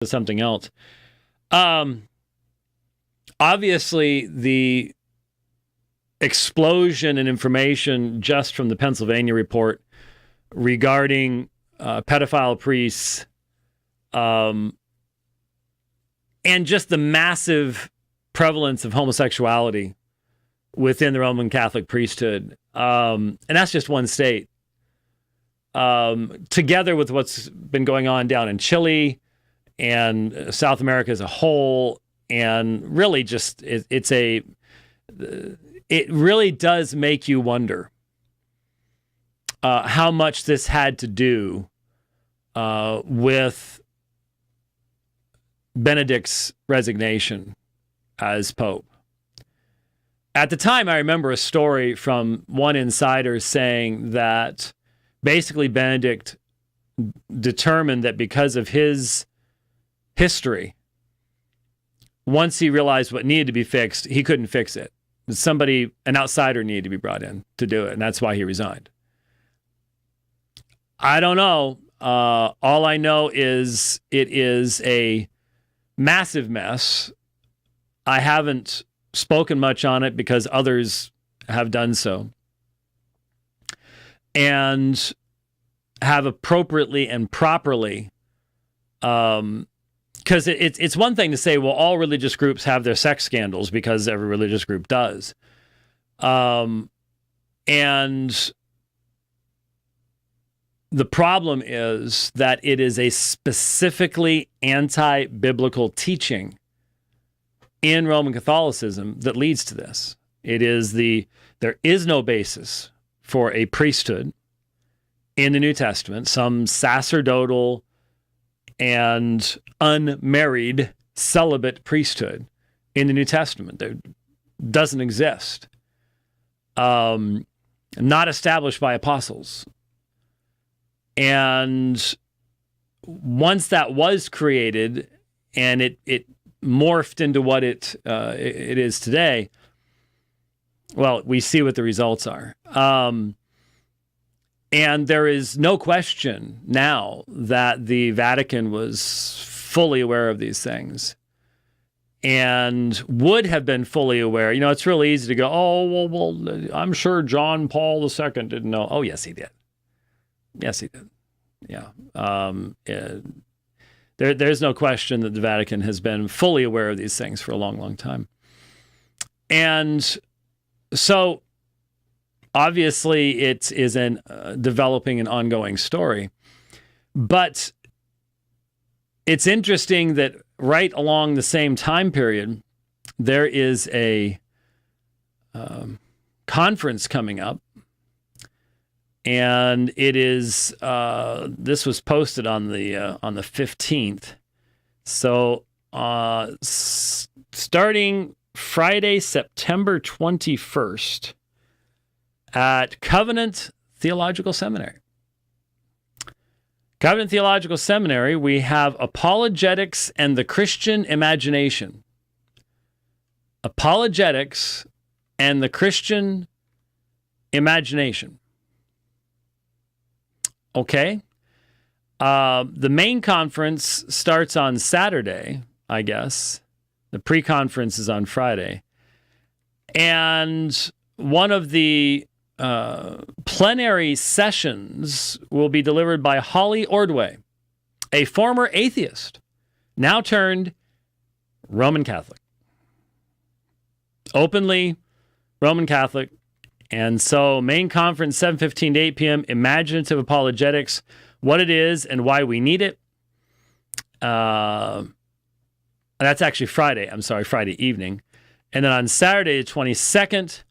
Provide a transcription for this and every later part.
something else. Obviously, the explosion in information just from the Pennsylvania report regarding pedophile priests, and just the massive prevalence of homosexuality within the Roman Catholic priesthood. And that's just one state. Together with what's been going on down in Chile and South America as a whole, and really just it really does make you wonder how much this had to do with Benedict's resignation as Pope. At the time, I remember a story from one insider saying that basically Benedict determined that because of his history, once he realized what needed to be fixed, he couldn't fix it. An outsider needed to be brought in to do it, and that's why he resigned. I don't know. All I know is it is a massive mess. I haven't spoken much on it because others have done so, and have appropriately and properly, because it's one thing to say, well, all religious groups have their sex scandals, because every religious group does. And the problem is that it is a specifically anti-biblical teaching in Roman Catholicism that leads to this. There is no basis for a priesthood in the New Testament, some sacerdotal and unmarried celibate priesthood in the New Testament. There doesn't exist. Not established by apostles. And once that was created and it morphed into what it is today, well, we see what the results are. And there is no question now that the Vatican was fully aware of these things and would have been fully aware. You know, it's really easy to go, oh, well, I'm sure John Paul II didn't know. Oh, yes, he did. Yes, he did. Yeah. There's no question that the Vatican has been fully aware of these things for a long, long time. And so obviously it is developing an ongoing story. But it's interesting that right along the same time period, there is a conference coming up. And it is, this was posted on the 15th. So starting Friday, September 21st at Covenant Theological Seminary. Covenant Theological Seminary, we have Apologetics and the Christian Imagination. Apologetics and the Christian Imagination. Okay. The main conference starts on Saturday, I guess. The pre-conference is on Friday. And one of the plenary sessions will be delivered by Holly Ordway, a former atheist, now turned Roman Catholic. Openly Roman Catholic. And so main conference, 7:15 to 8 p.m., Imaginative Apologetics, what it is and why we need it. That's actually Friday. I'm sorry, Friday evening. And then on Saturday, the 22nd,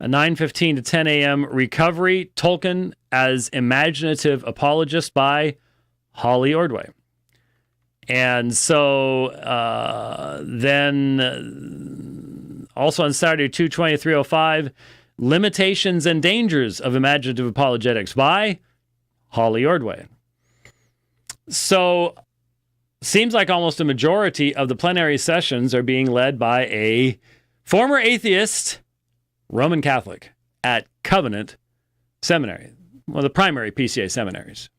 9:15 to 10 a.m., Recovery, Tolkien as Imaginative Apologist by Holly Ordway. And so then also on Saturday, 2:20 to 3:05, Limitations and Dangers of Imaginative Apologetics by Holly Ordway. So seems like almost a majority of the plenary sessions are being led by a former atheist Roman Catholic at Covenant Seminary, one of the primary PCA seminaries.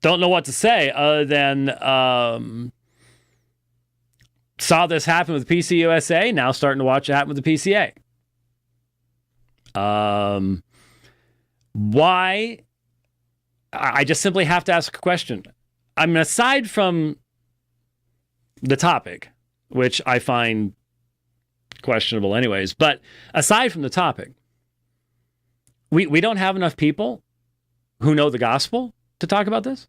don't know what to say other than saw this happen with PCUSA, now starting to watch it happen with the PCA. Why? I just simply have to ask a question. I mean, aside from the topic, which I find questionable anyways, but aside from the topic, we don't have enough people who know the gospel to talk about this.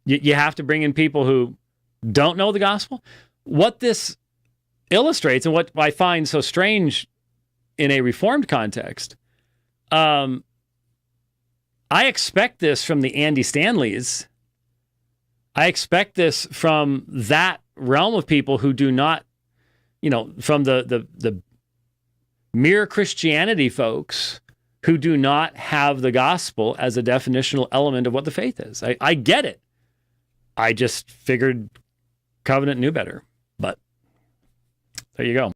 You have to bring in people who don't know the gospel. What this illustrates, and what I find so strange in a Reformed context, I expect this from the Andy Stanleys. I expect this from that realm of people who do not, from the mere Christianity folks who do not have the gospel as a definitional element of what the faith is. I get it. I just figured Covenant knew better. But there you go.